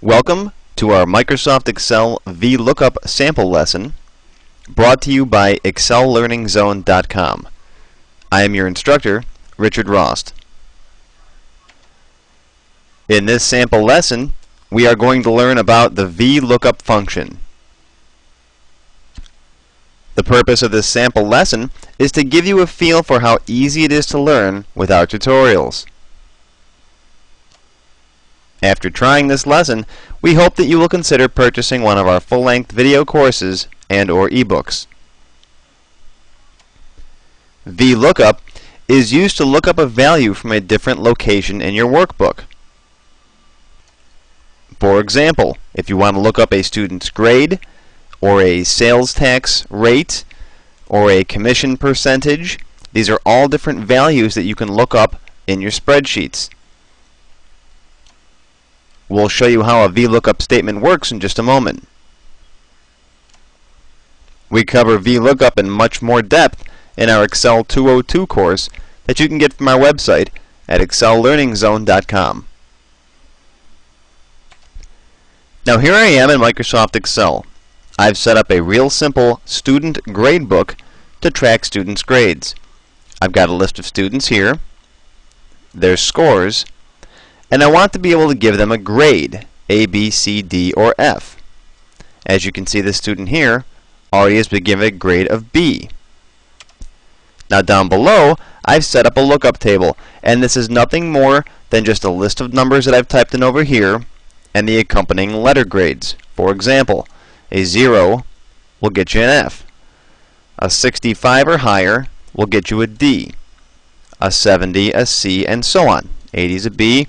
Welcome to our Microsoft Excel Vlookup sample lesson brought to you by ExcelLearningZone.com. I am your instructor, Richard Rost. In this sample lesson, we are going to learn about the Vlookup function. The purpose of this sample lesson is to give you a feel for how easy it is to learn with our tutorials. After trying this lesson, we hope that you will consider purchasing one of our full-length video courses and/or ebooks. Vlookup is used to look up a value from a different location in your workbook. For example, if you want to look up a student's grade, or a sales tax rate, or a commission percentage, these are all different values that you can look up in your spreadsheets. We'll show you how a Vlookup statement works in just a moment. We cover Vlookup in much more depth in our Excel 202 course that you can get from our website at ExcelLearningZone.com. Now here I am in Microsoft Excel. I've set up a real simple student gradebook to track students' grades. I've got a list of students here, their scores, and I want to be able to give them a grade, A, B, C, D, or F. As you can see, this student here already has been given a grade of B. Now down below, I've set up a lookup table, and this is nothing more than just a list of numbers that I've typed in over here and the accompanying letter grades. For example, a 0 will get you an F. A 65 or higher will get you a D. A 70, a C, and so on. 80 is a B,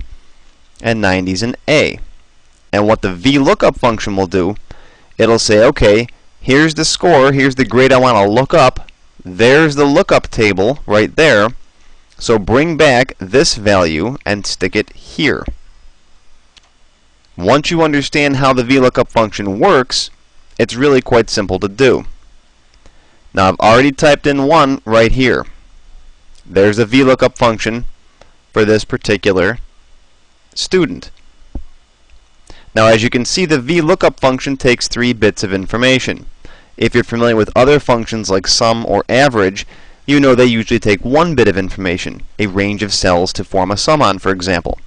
and 90 is an A. And what the Vlookup function will do, it'll say, okay, here's the score, here's the grade I want to look up, there's the lookup table right there, so bring back this value and stick it here. Once you understand how the Vlookup function works, it's really quite simple to do. Now I've already typed in 1 right here. There's the Vlookup function for this particular student. Now as you can see, the Vlookup function takes 3 bits of information. If you're familiar with other functions like sum or average, you know they usually take 1 bit of information, a range of cells to form a sum on, for example.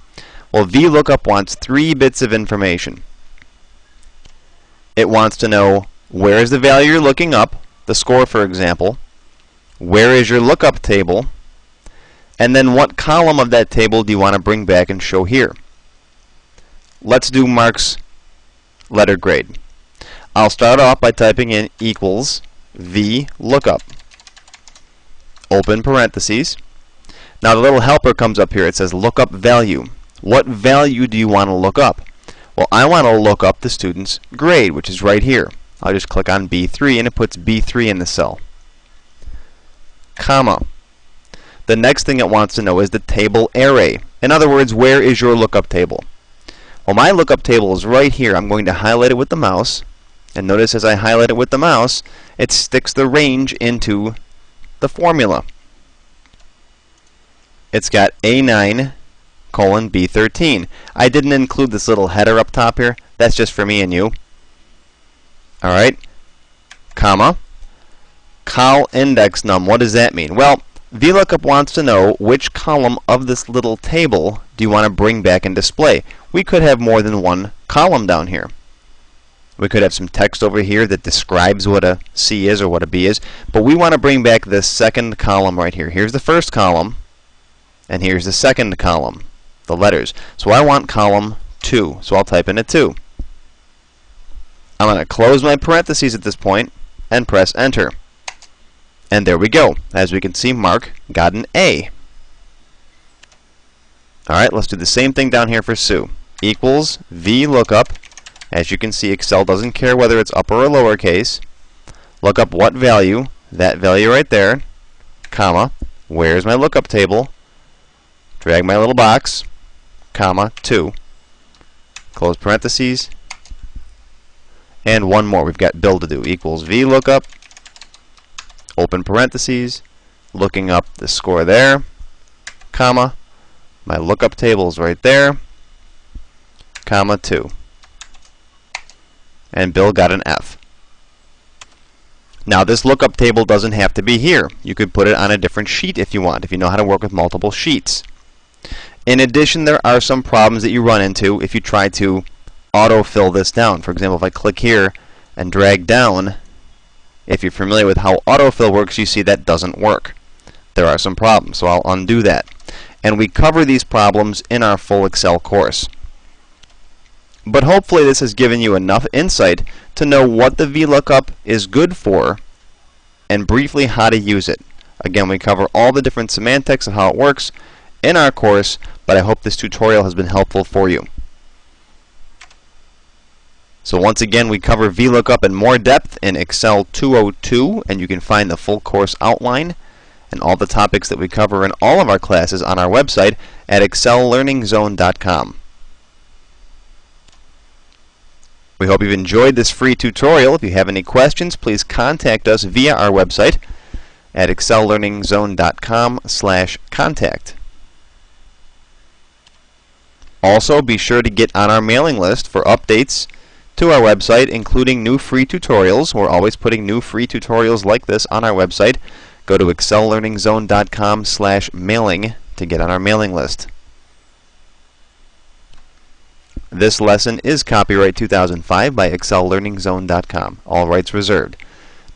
Well, Vlookup wants 3 bits of information. It wants to know where is the value you're looking up, the score for example, where is your lookup table, and then what column of that table do you want to bring back and show here. Let's do Mark's letter grade. I'll start off by typing in equals Vlookup. Open parentheses. Now the little helper comes up here. It says lookup value. What value do you want to look up? Well, I want to look up the student's grade, which is right here. I'll just click on B3 and it puts B3 in the cell. Comma. The next thing it wants to know is the table array. In other words, where is your lookup table? Well, my lookup table is right here. I'm going to highlight it with the mouse. And notice as I highlight it with the mouse, it sticks the range into the formula. It's got A9 colon B13. I didn't include this little header up top here. That's just for me and you. Alright. Comma. Col index num. What does that mean? Well, Vlookup wants to know which column of this little table do you want to bring back and display. We could have more than one column down here. We could have some text over here that describes what a C is or what a B is, but we want to bring back this second column right here. Here's the first column, and here's the second column, the letters. So I want column 2, so I'll type in a 2. I'm going to close my parentheses at this point and press enter. And there we go. As we can see, Mark got an A. Alright, let's do the same thing down here for Sue. Equals Vlookup. As you can see, Excel doesn't care whether it's upper or lowercase. Look up what value, that value right there, comma, where's my lookup table, drag my little box, comma, 2, close parentheses, and one more. We've got Bill to do. Equals Vlookup, open parentheses, looking up the score there, comma, my lookup table is right there, comma 2. and Bill got an F. Now this lookup table doesn't have to be here. You could put it on a different sheet if you want, if you know how to work with multiple sheets. In addition, there are some problems that you run into if you try to autofill this down. For example, if I click here and drag down, if you're familiar with how autofill works, you see that doesn't work. There are some problems, so I'll undo that. And we cover these problems in our full Excel course. But hopefully this has given you enough insight to know what the VLOOKUP is good for and briefly how to use it. Again, we cover all the different semantics of how it works in our course, but I hope this tutorial has been helpful for you. So once again, we cover VLOOKUP in more depth in Excel 202, and you can find the full course outline and all the topics that we cover in all of our classes on our website at excellearningzone.com. We hope you've enjoyed this free tutorial. If you have any questions, please contact us via our website at excellearningzone.com/contact. Also, be sure to get on our mailing list for updates to our website, including new free tutorials. We're always putting new free tutorials like this on our website. Go to excellearningzone.com/mailing to get on our mailing list. This lesson is copyright 2005 by excellearningzone.com. All rights reserved.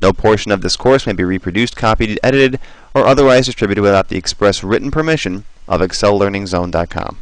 No portion of this course may be reproduced, copied, edited, or otherwise distributed without the express written permission of excellearningzone.com.